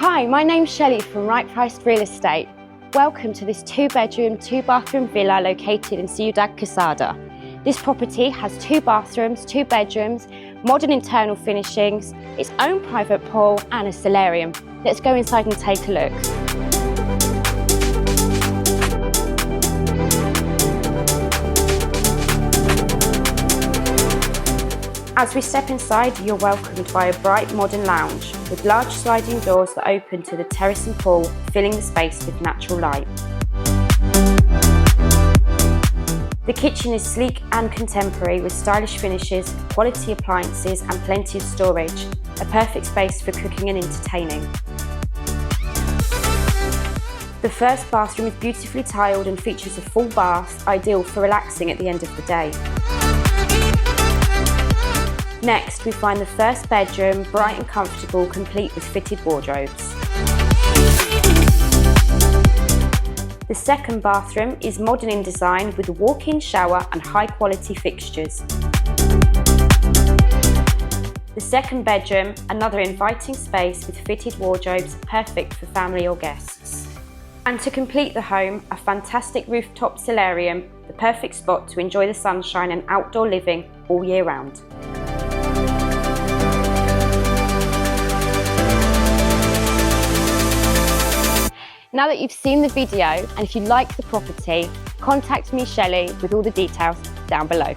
Hi, my name's Shelley from Right Priced Real Estate. Welcome to this 2-bedroom, 2-bathroom villa located in Ciudad Quesada. This property has 2 bathrooms, 2 bedrooms, modern internal finishings, its own private pool and a solarium. Let's go inside and take a look. As we step inside, you're welcomed by a bright modern lounge with large sliding doors that open to the terrace and pool, filling the space with natural light. The kitchen is sleek and contemporary with stylish finishes, quality appliances and plenty of storage, a perfect space for cooking and entertaining. The first bathroom is beautifully tiled and features a full bath, ideal for relaxing at the end of the day. Next, we find the first bedroom, bright and comfortable, complete with fitted wardrobes. The second bathroom is modern in design with a walk-in shower and high-quality fixtures. The second bedroom, another inviting space with fitted wardrobes, perfect for family or guests. And to complete the home, a fantastic rooftop solarium, the perfect spot to enjoy the sunshine and outdoor living all year round. Now that you've seen the video, and if you like the property, contact me, Shelley, with all the details down below.